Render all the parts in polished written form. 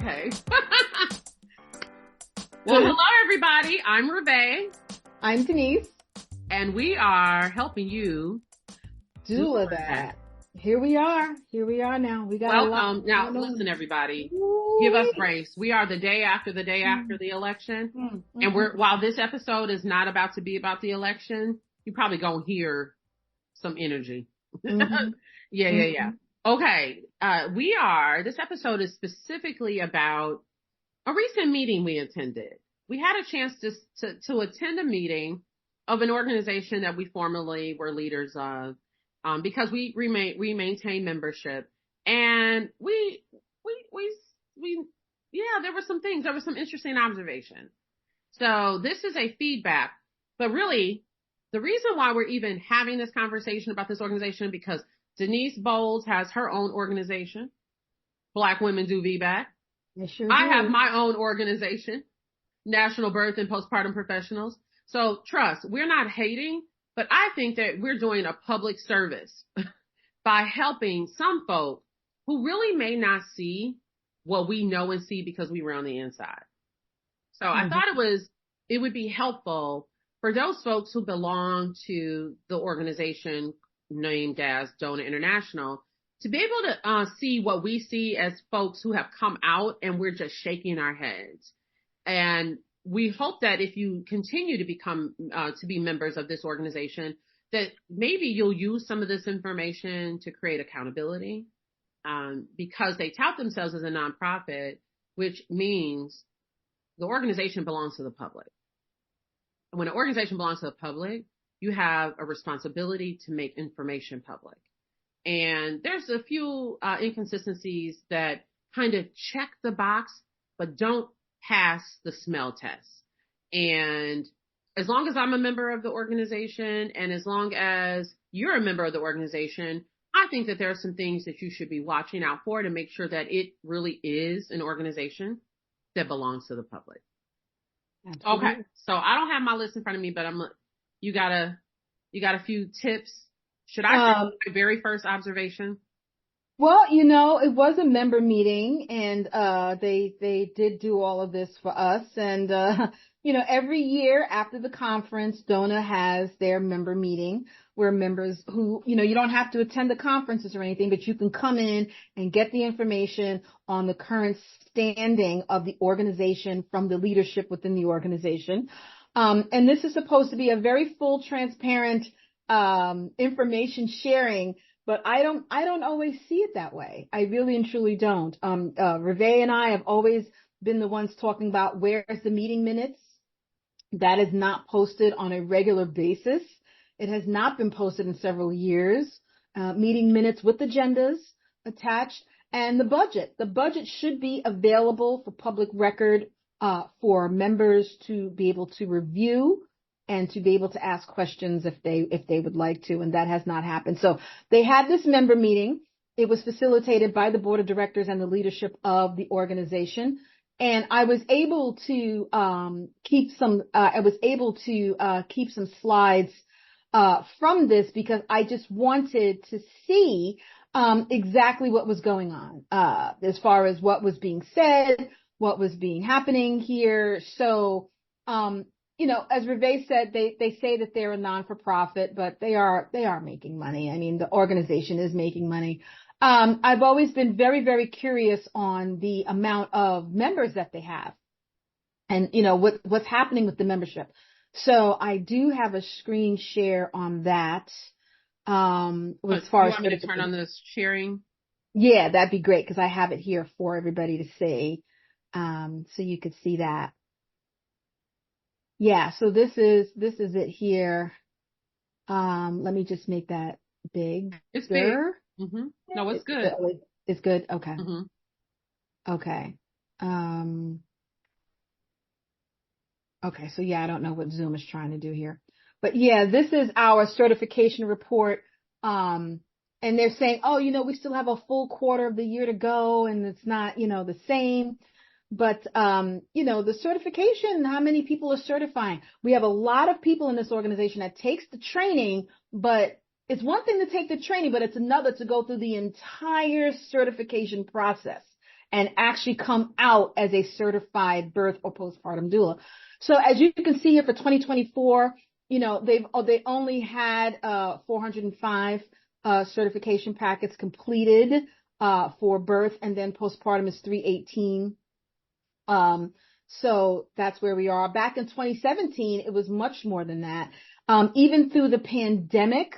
Okay. Well, hello, everybody. I'm Ravae. I'm Denise. And we are helping you Doula that. Here we are now. We got welcome. Now, listen, everybody. Give us grace. We are the day after the election. Mm-hmm. And while this episode is not about to be about the election, you probably gonna hear some energy. Mm-hmm. Yeah. Okay. This episode is specifically about a recent meeting we attended. We had a chance to attend a meeting of an organization that we formerly were leaders of, because we maintain membership, and there were some things, there was some interesting observation. So this is a feedback, but really the reason why we're even having this conversation about this organization, because Denise Bolds has her own organization, Black Women Do VBAC. I have my own organization, National Birth and Postpartum Professionals. So trust, we're not hating, but I think that we're doing a public service by helping some folk who really may not see what we know and see because we were on the inside. So I thought it would be helpful for those folks who belong to the organization named as Dona International to be able to see what we see as folks who have come out and we're just shaking our heads. And we hope that if you continue to be members of this organization, that maybe you'll use some of this information to create accountability, because they tout themselves as a nonprofit, which means the organization belongs to the public. When an organization belongs to the public, you have a responsibility to make information public. And there's a few inconsistencies that kind of check the box, but don't pass the smell test. And as long as I'm a member of the organization, and as long as you're a member of the organization, I think that there are some things that you should be watching out for to make sure that it really is an organization that belongs to the public. Absolutely. Okay. So I don't have my list in front of me, but you got a few tips. Should I say my very first observation? Well, it was a member meeting, and they did do all of this for us. And, every year after the conference, Dona has their member meeting where members who, you don't have to attend the conferences or anything, but you can come in and get the information on the current standing of the organization from the leadership within the organization. And this is supposed to be a very full, transparent information sharing, but I don't always see it that way. I really and truly don't. Ravae and I have always been the ones talking about where's the meeting minutes. That is not posted on a regular basis. It has not been posted in several years. Meeting minutes with agendas attached, and the budget. The budget should be available for public record, for members to be able to review and to be able to ask questions if they would like to, and that has not happened. So they had this member meeting. It was facilitated by the board of directors and the leadership of the organization, and I was able to keep some slides from this because I just wanted to see exactly what was going on as far as what was being said, what was happening here. So as Ravae said, they say that they're a non-for-profit, but they are making money. I mean, the organization is making money. I've always been very, very curious on the amount of members that they have and, what's happening with the membership. So I do have a screen share on that. As far as you want me to turn on this sharing? Yeah, that'd be great because I have it here for everybody to see. So you could see that. Yeah, so this is it here. Let me just make that big. It's big. Mm-hmm. No, it's good. It's good. Okay. Mm-hmm. Okay. Okay. So yeah, I don't know what Zoom is trying to do here, but yeah, this is our certification report. And they're saying, we still have a full quarter of the year to go, and it's not, the same. But, the certification, how many people are certifying? We have a lot of people in this organization that takes the training, but it's one thing to take the training, but it's another to go through the entire certification process. and actually come out as a certified birth or postpartum doula. So as you can see here for 2024, they only had 405 certification packets completed for birth, and then postpartum is 318. So that's where we are. Back in 2017, it was much more than that. Even through the pandemic,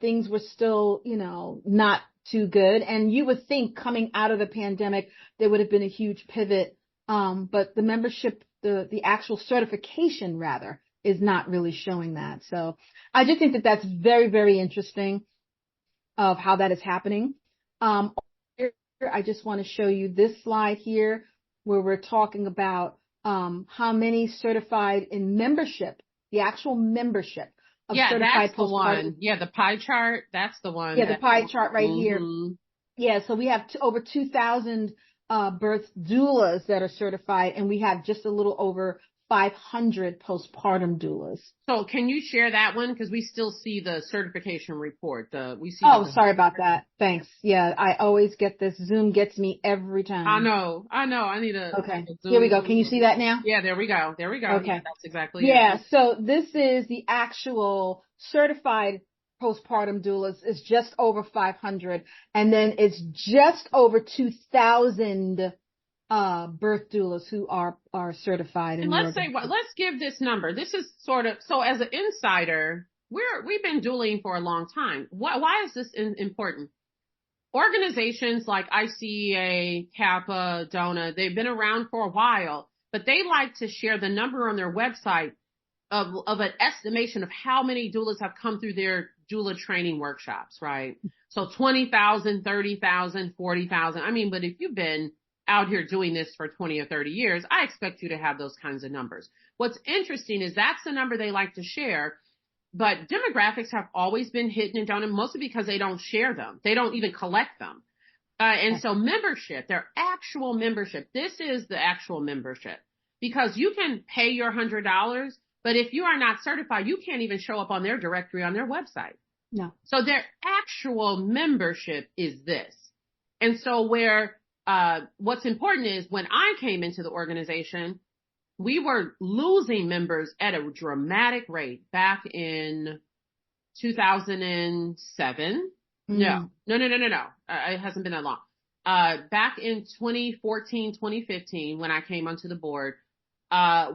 things were still, not too good. And you would think coming out of the pandemic, there would have been a huge pivot. But the membership, the actual certification rather, is not really showing that. So I just think that that's very, very interesting of how that is happening. I just want to show you this slide here where we're talking about how many certified in membership, the actual membership of certified that's the one. Yeah, the pie chart, that's the one. Yeah, the pie chart right here. Yeah, so we have over 2,000 birth doulas that are certified, and we have just a little over 500 postpartum doulas. So can you share that one? Because we still see the certification report. Sorry about that. Thanks. Yeah, I always get this. Zoom gets me every time. I know. I need a. Okay. Here we go. Can you see that now? Yeah, there we go. Okay. Yeah, that's exactly it. Yeah. So this is the actual certified postpartum doulas is just over 500. And then it's just over 2,000 birth doulas who are certified. And let's give this number. This is sort of, so as an insider, we've been douling for a long time. Why is this important? Organizations like ICEA, Kappa, Dona, they've been around for a while, but they like to share the number on their website of an estimation of how many doulas have come through their doula training workshops, right? So 20,000, 30,000, 40,000. I mean, but if you've been out here doing this for 20 or 30 years, I expect you to have those kinds of numbers. What's interesting is that's the number they like to share, but demographics have always been hidden and done, mostly because they don't share them. They don't even collect them. And so membership, their actual membership, this is the actual membership, because you can pay your $100, but if you are not certified, you can't even show up on their directory on their website. No. So their actual membership is this. And so what's important is when I came into the organization, we were losing members at a dramatic rate back in 2007. No. It hasn't been that long. Back in 2014, 2015, when I came onto the board,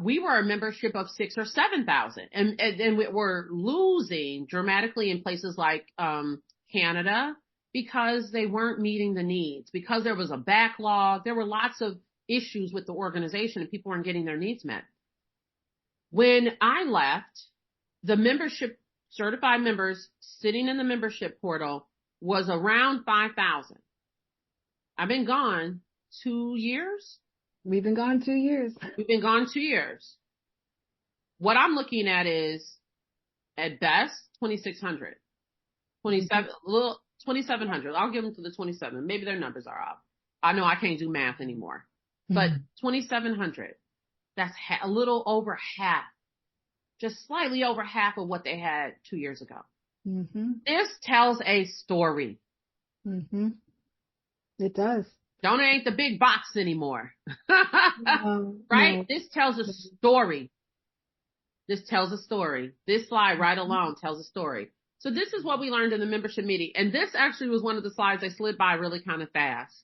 we were a membership of 6,000 or 7,000, and we were losing dramatically in places like Canada, because they weren't meeting the needs, because there was a backlog. There were lots of issues with the organization and people weren't getting their needs met. When I left, the membership, certified members sitting in the membership portal was around 5,000. I've been gone 2 years. We've been gone 2 years. We've been gone 2 years. What I'm looking at is, at best, 2,600, 2,700. I'll give them to the 27. Maybe their numbers are off. I know I can't do math anymore, but 2,700. That's a little over half, just slightly over half of what they had 2 years ago. Mm-hmm. This tells a story. Mm-hmm. It does. Dona ain't the big box anymore. No, right? No. This tells a story. This tells a story. This slide right alone tells a story. So this is what we learned in the membership meeting. And this actually was one of the slides I slid by really kind of fast.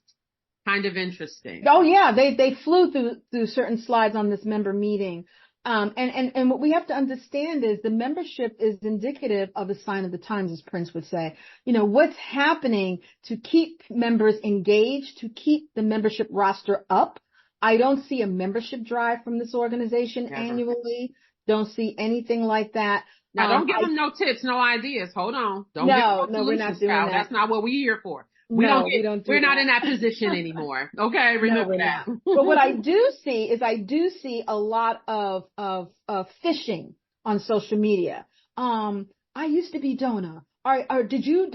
Kind of interesting. Oh yeah, they flew through certain slides on this member meeting. And what we have to understand is the membership is indicative of a sign of the times, as Prince would say. What's happening to keep members engaged, to keep the membership roster up. I don't see a membership drive from this organization annually. Don't see anything like that. Now, don't give them no tips, no ideas. Hold on. Don't we're not doing that. That's not what we're here for. We're not in that position anymore. Okay, remember that. But what I do see is a lot of phishing on social media. I used to be Dona. Or did you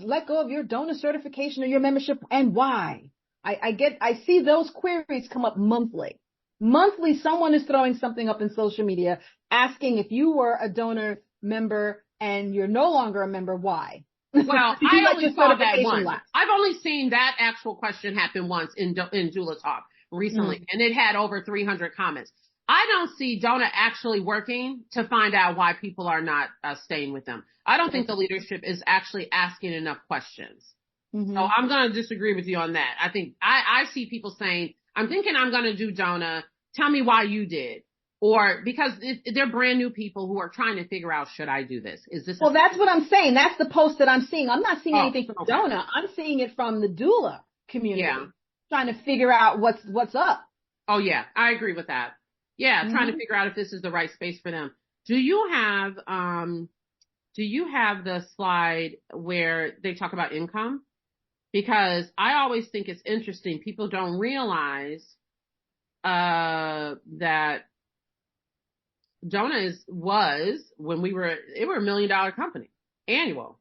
let go of your Dona certification or your membership, and why? I see those queries come up monthly. Monthly, someone is throwing something up in social media asking if you were a donor member and you're no longer a member, why? Well, Did you I let only your saw that certification once. lapse? I've only seen that actual question happen once in Doula Talk recently, and it had over 300 comments. I don't see Dona actually working to find out why people are not staying with them. I don't think the leadership is actually asking enough questions. So I'm going to disagree with you on that. I think I see people saying, I'm thinking I'm going to do Dona. Tell me why you did. Or because they're brand new people who are trying to figure out, should I do this? Is this? Well, that's what I'm saying. That's the post that I'm seeing. I'm not seeing anything from Dona. I'm seeing it from the doula community. Yeah. Trying to figure out what's up. Oh yeah, I agree with that. Yeah, trying to figure out if this is the right space for them. Do you have the slide where they talk about income? Because I always think it's interesting. People don't realize that Dona was when they were $1 million company annual.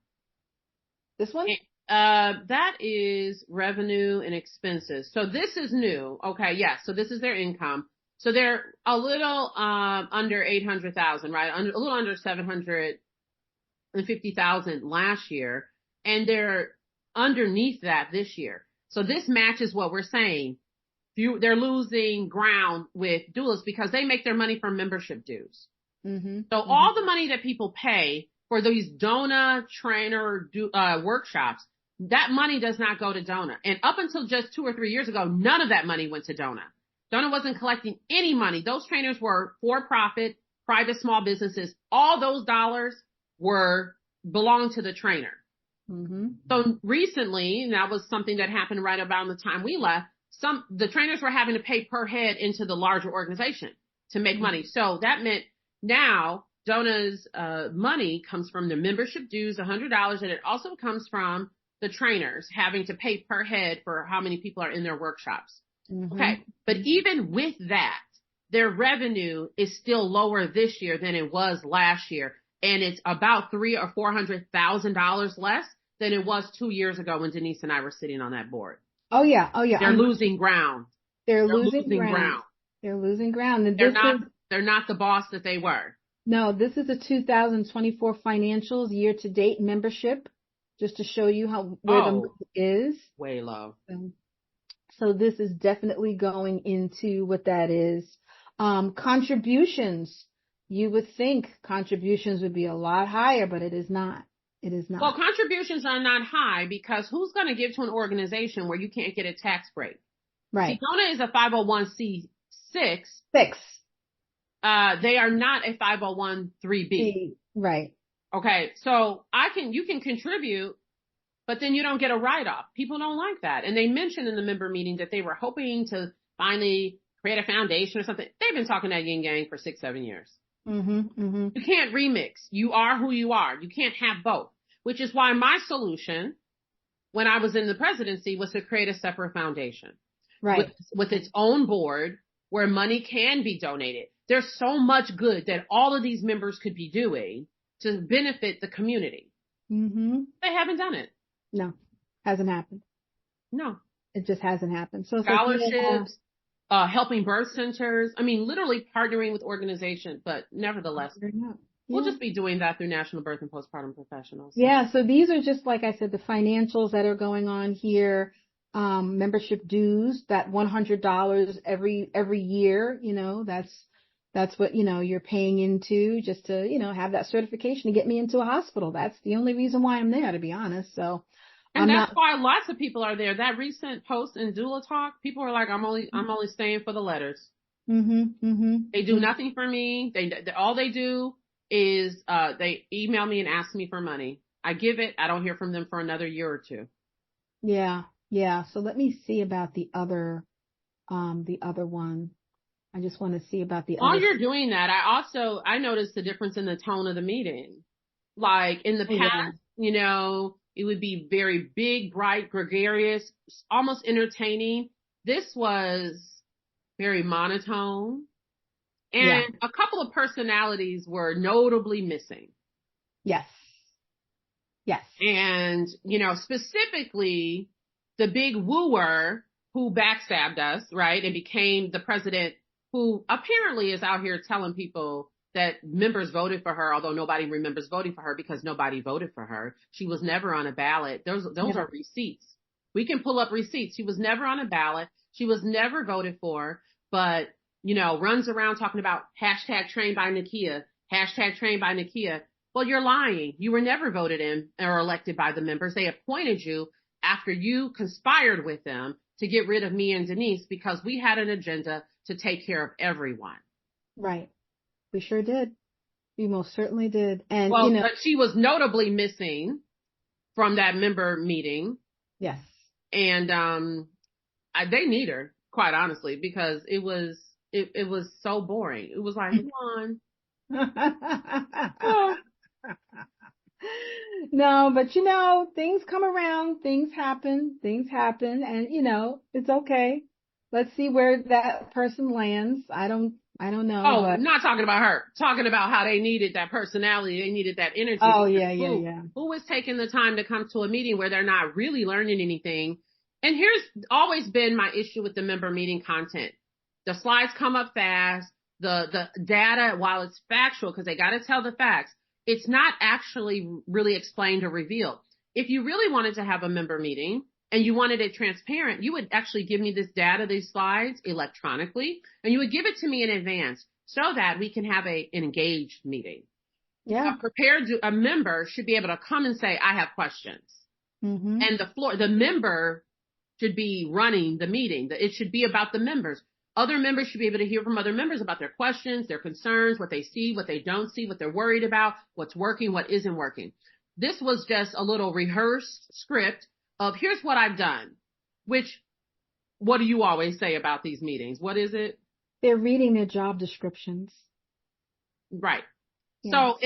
This one? That is revenue and expenses. So this is new. Okay. Yeah. So this is their income. So they're a little, under 800,000, right? A little under 750,000 last year. And they're underneath that this year. So this matches what we're saying. They're losing ground with doulas because they make their money from membership dues. So all the money that people pay for these Dona trainer workshops, that money does not go to Dona. And up until just 2 or 3 years ago, none of that money went to Dona. Dona wasn't collecting any money. Those trainers were for-profit, private small businesses. All those dollars belonged to the trainer. So recently, and that was something that happened right about the time we left, the trainers were having to pay per head into the larger organization to make money. So that meant now Dona's money comes from the membership dues, $100, and it also comes from the trainers having to pay per head for how many people are in their workshops. Okay. But even with that, their revenue is still lower this year than it was last year. And it's about $300,000 or $400,000 less than it was 2 years ago when Denise and I were sitting on that board. Oh yeah. They're losing ground. They're losing ground. They're losing ground. And they're not the boss that they were. No, this is a 2024 financials year-to-date membership, just to show you where the money is. Way low. So this is definitely going into what that is. Contributions. You would think contributions would be a lot higher, but it is not. It is not. Well, contributions are not high because who's going to give to an organization where you can't get a tax break? Right. See, Dona is a 501c6. They are not a 501(c)(3)(b). Right. Okay. So you can contribute, but then you don't get a write-off. People don't like that. And they mentioned in the member meeting that they were hoping to finally create a foundation or something. They've been talking that yin yang for 6-7 years. You can't remix. You are who you are. You can't have both, which is why my solution when I was in the presidency was to create a separate foundation. Right. With its own board where money can be donated. There's so much good that all of these members could be doing to benefit the community. They haven't done it. No, hasn't happened. No. It just hasn't happened. So scholarships, helping birth centers. I mean, literally partnering with organizations, but nevertheless, we'll just be doing that through National Birth and Postpartum Professionals. Yeah. So these are just, like I said, the financials that are going on here. Membership dues, that $100 every year, that's what, you're paying into just to, have that certification to get me into a hospital. That's the only reason why I'm there, to be honest. So. And that's why lots of people are there. That recent post in Doula Talk, people are like, I'm only staying for the letters. They do nothing for me. All they do is, they email me and ask me for money. I give it. I don't hear from them for another year or two. Yeah. Yeah. So let me see about the other one. I just want to see about the other. While you're doing that, I noticed the difference in the tone of the meeting. Like in the past, it would be very big, bright, gregarious, almost entertaining. This was very monotone. And a couple of personalities were notably missing. Yes. And, specifically the big wooer who backstabbed us, right? And became the president who apparently is out here telling people that members voted for her, although nobody remembers voting for her because nobody voted for her. She was never on a ballot. Those are receipts. We can pull up receipts. She was never on a ballot. She was never voted for, but, runs around talking about hashtag trained by Nakia, hashtag trained by Nakia. Well, you're lying. You were never voted in or elected by the members. They appointed you after you conspired with them to get rid of me and Denise because we had an agenda to take care of everyone. Right. We sure did. We most certainly did. And, but she was notably missing from that member meeting. Yes. And, they need her, quite honestly, because it was so boring. It was like, come on. Oh. No, but things come around, things happen, and it's okay. Let's see where that person lands. I don't know. Oh, I'm not talking about her. Talking about how they needed that personality, they needed that energy. Oh, yeah. Who was taking the time to come to a meeting where they're not really learning anything? And here's always been my issue with the member meeting content. The slides come up fast. The data, while it's factual, because they got to tell the facts, it's not actually really explained or revealed. If you really wanted to have a member meeting and you wanted it transparent, you would actually give me this data, these slides electronically, and you would give it to me in advance so that we can have an engaged meeting. Yeah. A member should be able to come and say, I have questions. Mm-hmm. And the member should be running the meeting. It should be about the members. Other members should be able to hear from other members about their questions, their concerns, what they see, what they don't see, what they're worried about, what's working, what isn't working. This was just a little rehearsed script of here's what I've done, what do you always say about these meetings? What is it? They're reading their job descriptions. Right. Yes. So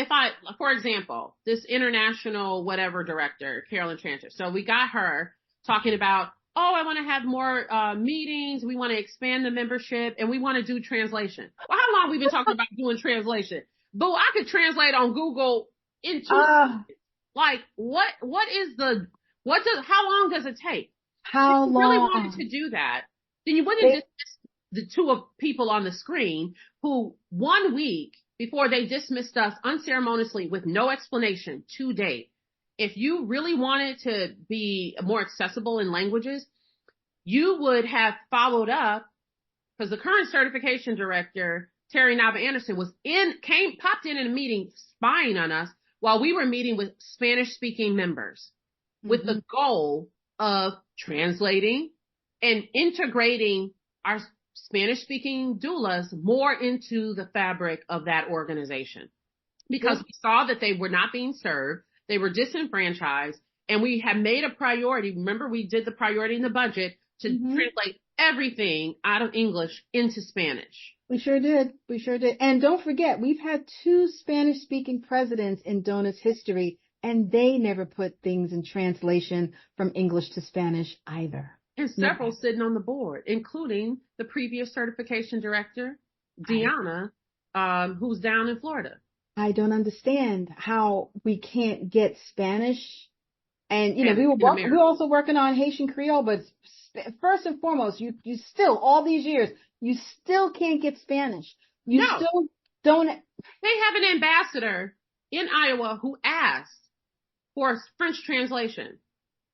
for example, this international whatever director, Carolyn Tranter. So we got her talking about, I want to have more meetings. We want to expand the membership and we want to do translation. Well, how long have we been talking about doing translation? Boo, I could translate on Google in 2 minutes. Like, how long does it take? How long? If you really wanted to do that, then you wouldn't dismiss the two people on the screen who 1 week before they dismissed us unceremoniously with no explanation to date. If you really wanted to be more accessible in languages, you would have followed up, because the current certification director, Terry Nava Anderson, popped in a meeting spying on us while we were meeting with Spanish-speaking members with the goal of translating and integrating our Spanish-speaking doulas more into the fabric of that organization. Because we saw that they were not being served. They were disenfranchised, and we have made a priority. Remember, we did the priority in the budget to translate everything out of English into Spanish. We sure did. And don't forget, we've had 2 Spanish-speaking presidents in Dona's history, and they never put things in translation from English to Spanish either. And several sitting on the board, including the previous certification director, Deanna, who's down in Florida. I don't understand how we can't get Spanish. And, we're also working on Haitian Creole, but first and foremost, you still, all these years, you still can't get Spanish. Still don't. They have an ambassador in Iowa who asked for French translation.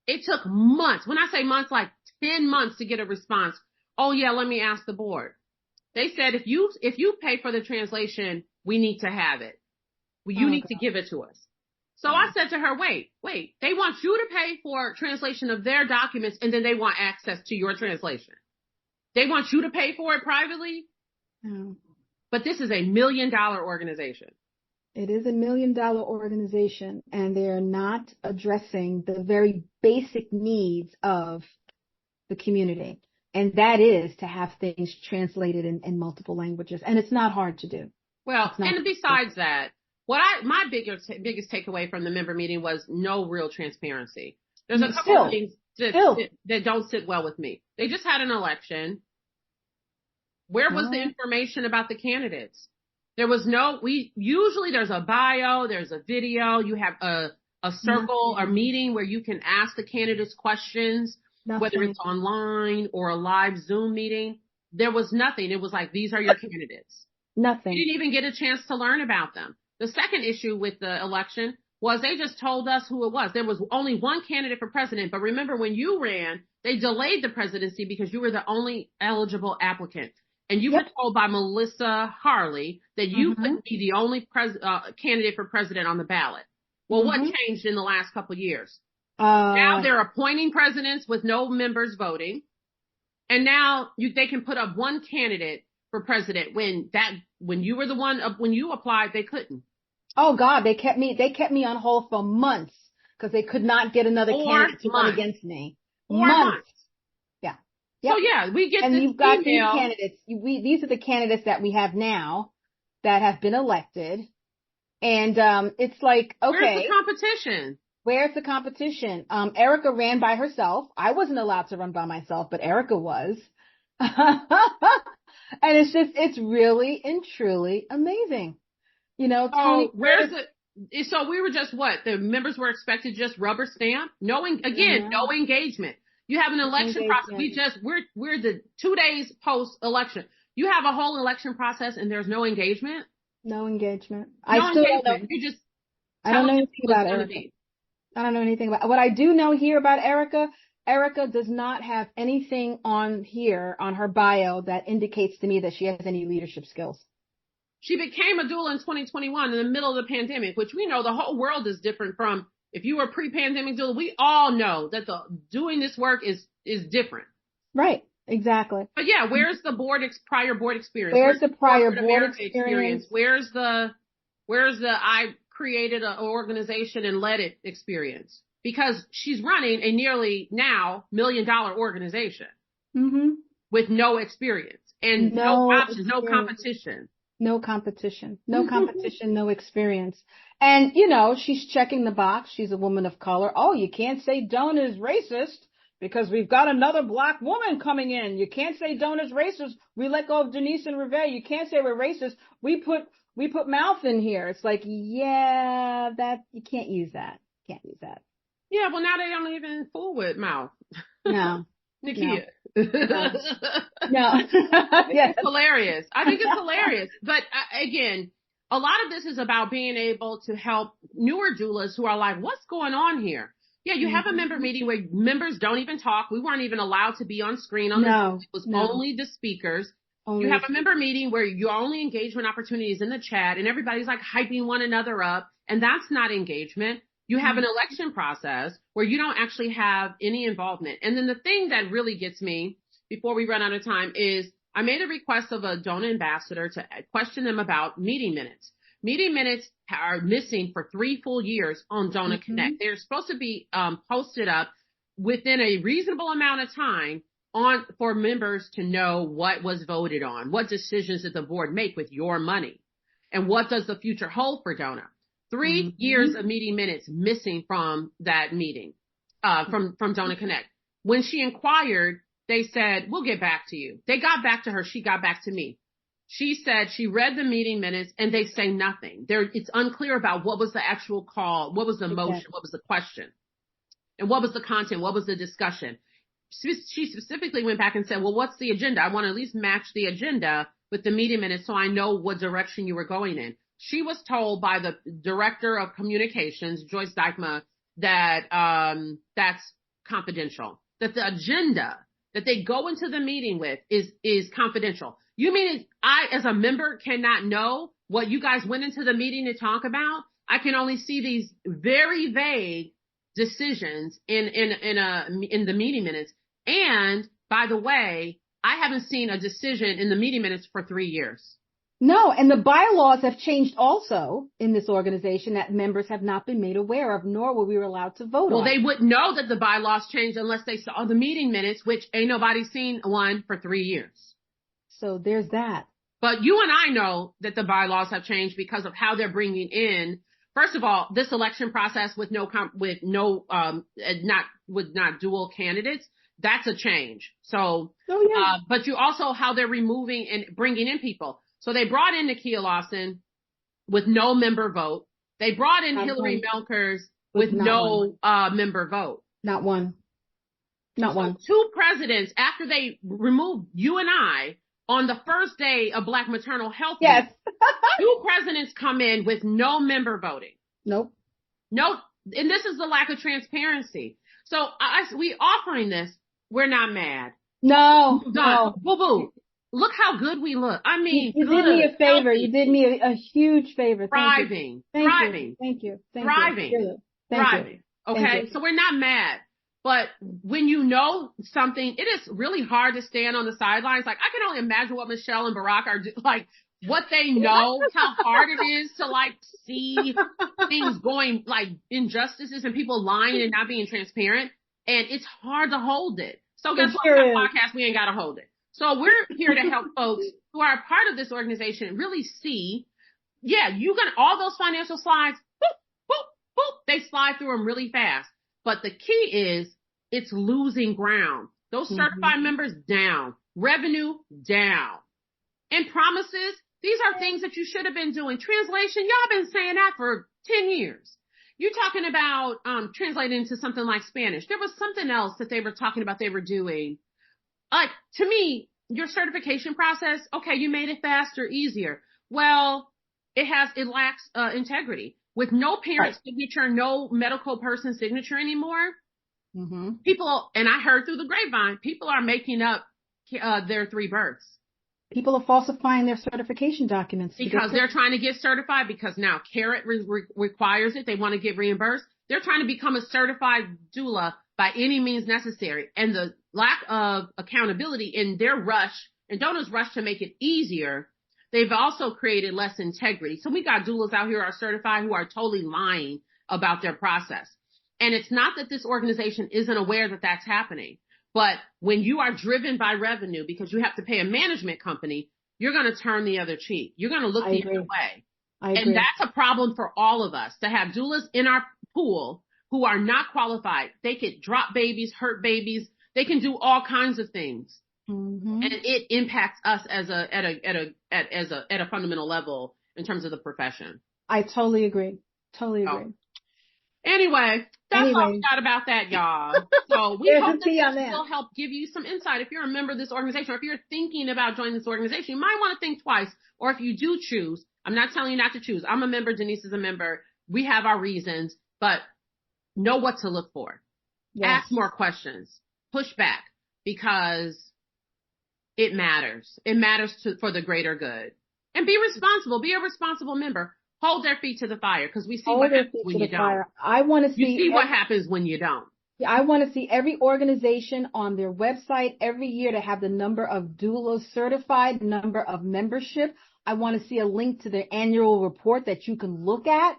It took months. When I say months, like 10 months to get a response. Oh yeah, let me ask the board. They said, if you pay for the translation, we need to have it. Well, you need to give it to us. So I said to her, wait, they want you to pay for translation of their documents and then they want access to your translation. They want you to pay for it privately. But this is $1 million organization. It is $1 million organization, and they're not addressing the very basic needs of the community. And that is to have things translated in multiple languages. And it's not hard to do. Well, and besides that, my biggest takeaway from the member meeting was no real transparency. There's a couple of things that don't sit well with me. They just had an election. Where was the information about the candidates? There was usually there's a bio, there's a video, you have a circle or meeting where you can ask the candidates questions, whether it's online or a live Zoom meeting. There was nothing. It was like, these are your candidates. Nothing. We didn't even get a chance to learn about them. The second issue with the election was they just told us who it was. There was only one candidate for president. But remember, when you ran, they delayed the presidency because you were the only eligible applicant. And you were told by Melissa Harley that you couldn't be the only candidate for president on the ballot. Well, what changed in the last couple of years? Now they're appointing presidents with no members voting. And now they can put up one candidate for president when you were the one when you applied, they couldn't. Oh God, they kept me on hold for months because they could not get another candidate to run against me. 4 months. Yeah. Yep. So yeah, we get and this you've got email. These candidates. These are the candidates that we have now that have been elected. And it's like, okay. Where's the competition? Where's the competition? Erica ran by herself. I wasn't allowed to run by myself, but Erica was. And it's really and truly amazing. You know, so so we were just the members were expected to just rubber stamp? No engagement. You have an election process. We're the 2 days post election. You have a whole election process and there's no engagement? No engagement. I don't know. I don't know anything about Erica. I don't know anything about what I do know here about Erica. Erica does not have anything on her bio that indicates to me that she has any leadership skills. She became a doula in 2021 in the middle of the pandemic, which we know the whole world is different from if you were pre-pandemic doula. We all know that doing this work is different. Right. Exactly. But yeah, where's the prior board experience? Where's the prior board experience? Where's the I created an organization and led it experience? Because she's running a nearly now $1 million organization with no experience and no options, no competition. No competition, no experience. And, she's checking the box. She's a woman of color. Oh, you can't say Dona's racist because we've got another black woman coming in. You can't say Dona's racist. We let go of Denise and Ravae. You can't say we're racist. We put mouth in here. It's like, yeah, you can't use that. Yeah, well, now they don't even fool with mouth. No. Nikia. No. It's hilarious. I think it's hilarious. But again, a lot of this is about being able to help newer doulas who are like, what's going on here? Yeah, you have a member meeting where members don't even talk. We weren't even allowed to be on screen on the Zoom. It was only the speakers. You have a member meeting where your only engagement opportunity is in the chat and everybody's like hyping one another up. And that's not engagement. You have an election process where you don't actually have any involvement. And then the thing that really gets me before we run out of time is I made a request of a Dona ambassador to question them about meeting minutes. Meeting minutes are missing for 3 full years on Dona Connect. They're supposed to be posted up within a reasonable amount of time for members to know what was voted on, what decisions did the board make with your money, and what does the future hold for Dona. 3 years of meeting minutes missing from that meeting, from Dona Connect. When she inquired, they said, we'll get back to you. They got back to her. She got back to me. She said she read the meeting minutes and they say nothing. It's unclear about what was the actual call, what was the motion, what was the question, and what was the content, what was the discussion. She specifically went back and said, well, what's the agenda? I want to at least match the agenda with the meeting minutes so I know what direction you were going in. She was told by the director of communications, Joyce Dykma, that that's confidential, that the agenda that they go into the meeting with is confidential. You mean I, as a member, cannot know what you guys went into the meeting to talk about? I can only see these very vague decisions in the meeting minutes. And by the way, I haven't seen a decision in the meeting minutes for 3 years. No, and the bylaws have changed also in this organization that members have not been made aware of, nor were we allowed to vote on. Well, they wouldn't know that the bylaws changed unless they saw the meeting minutes, which ain't nobody seen one for 3 years. So there's that. But you and I know that the bylaws have changed because of how they're bringing in, first of all, this election process with not dual candidates. That's a change. So, but you also how they're removing and bringing in people. So they brought in Nakia Lawson with no member vote. They brought in Hillary Melkers with no member vote. Not one. 2 presidents after they removed you and I on the first day of Black Maternal Health Yes. Week, new presidents come in with no member voting. Nope. No, and this is the lack of transparency. So we offering this, we're not mad. No. Boo boo. Look how good we look. I mean, you did me a favor. You did me a huge favor. Thriving. Thank you. Thriving. Okay. So we're not mad. But when you know something, it is really hard to stand on the sidelines. Like, I can only imagine what Michelle and Barack are like, what they know, how hard it is to like see things going, like injustices and people lying and not being transparent. And it's hard to hold it. So guess what? On our podcast, we ain't got to hold it. So we're here to help folks who are a part of this organization really see, all those financial slides, boop, boop, boop, they slide through them really fast. But the key is it's losing ground. Those certified members down, revenue down, and promises. These are things that you should have been doing. Translation, y'all been saying that for 10 years. You're talking about translating into something like Spanish. There was something else that they were talking about they were doing. Like, to me, your certification process, okay, you made it faster, easier. Well, it lacks integrity. With no parent signature, no medical person signature anymore, people, and I heard through the grapevine, people are making up their 3 births. People are falsifying their certification documents. Because they're trying to get certified, because now CARET requires it. They want to get reimbursed. They're trying to become a certified doula by any means necessary. And the lack of accountability in their rush, and Dona's rush to make it easier, they've also created less integrity. So we got doulas out here who are certified who are totally lying about their process. And it's not that this organization isn't aware that that's happening. But when you are driven by revenue because you have to pay a management company, you're going to turn the other cheek. You're going to look the other way. And that's a problem for all of us, to have doulas in our pool who are not qualified. They could drop babies, hurt babies. They can do all kinds of things. And it impacts us at a fundamental level in terms of the profession. I totally agree. Anyway, that's all we got about that, y'all. So we hope that this will help give you some insight. If you're a member of this organization, or if you're thinking about joining this organization, you might want to think twice. Or if you do choose, I'm not telling you not to choose. I'm a member. Denise is a member. We have our reasons, but know what to look for. Yes. Ask more questions. Push back, because it matters. It matters for the greater good. And be responsible. Be a responsible member. Hold their feet to the fire, because we see what happens when you don't. I want to see. You see what happens when you don't. I want to see every organization on their website every year to have the number of doulas certified, number of membership. I want to see a link to their annual report that you can look at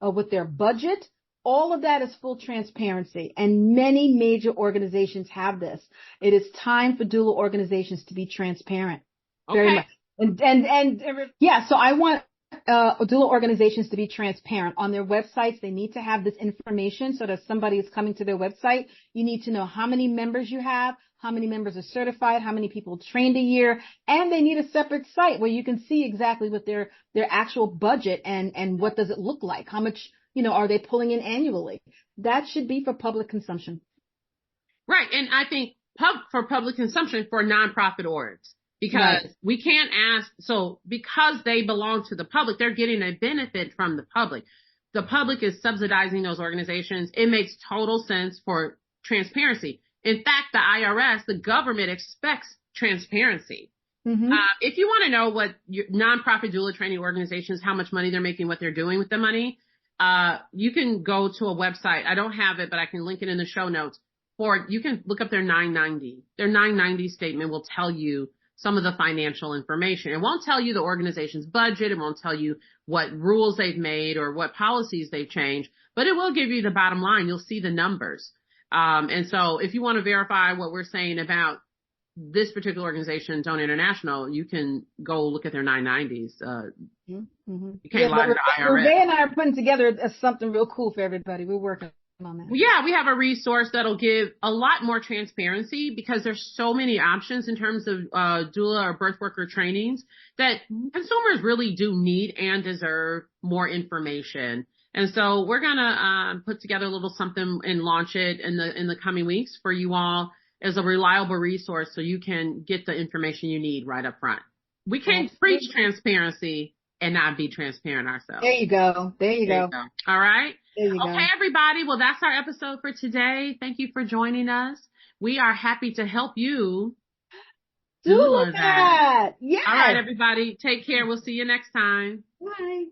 with their budget. All of that is full transparency, and many major organizations have this. It is time for doula organizations to be transparent. Very much. So I want doula organizations to be transparent on their websites. They need to have this information so that somebody is coming to their website. You need to know how many members you have, how many members are certified, how many people trained a year, and they need a separate site where you can see exactly what their actual budget and what does it look like, how much, are they pulling in annually. That should be for public consumption. Right. And I think for public consumption for nonprofit orgs. Because we can't ask, so because they belong to the public, they're getting a benefit from the public. The public is subsidizing those organizations. It makes total sense for transparency. In fact, the IRS, the government, expects transparency. If you want to know what your nonprofit doula training organizations, how much money they're making, what they're doing with the money, you can go to a website. I don't have it, but I can link it in the show notes. Or you can look up their 990. Their 990 statement will tell you some of the financial information. It won't tell you the organization's budget. It won't tell you what rules they've made or what policies they've changed, but it will give you the bottom line. You'll see the numbers. And so if you want to verify what we're saying about this particular organization, Dona International, you can go look at their 990s. You can't lie to the IRS. Ravae and I are putting together something real cool for everybody. We're working on that. Yeah, we have a resource that'll give a lot more transparency, because there's so many options in terms of doula or birth worker trainings that consumers really do need and deserve more information. And so we're gonna put together a little something and launch it in the coming weeks for you all. is a reliable resource so you can get the information you need right up front. We can't preach transparency and not be transparent ourselves. There you go. There you go. All right. There you go. Okay, everybody. Well, that's our episode for today. Thank you for joining us. We are happy to help you do that. Yes. All right, everybody. Take care. We'll see you next time. Bye.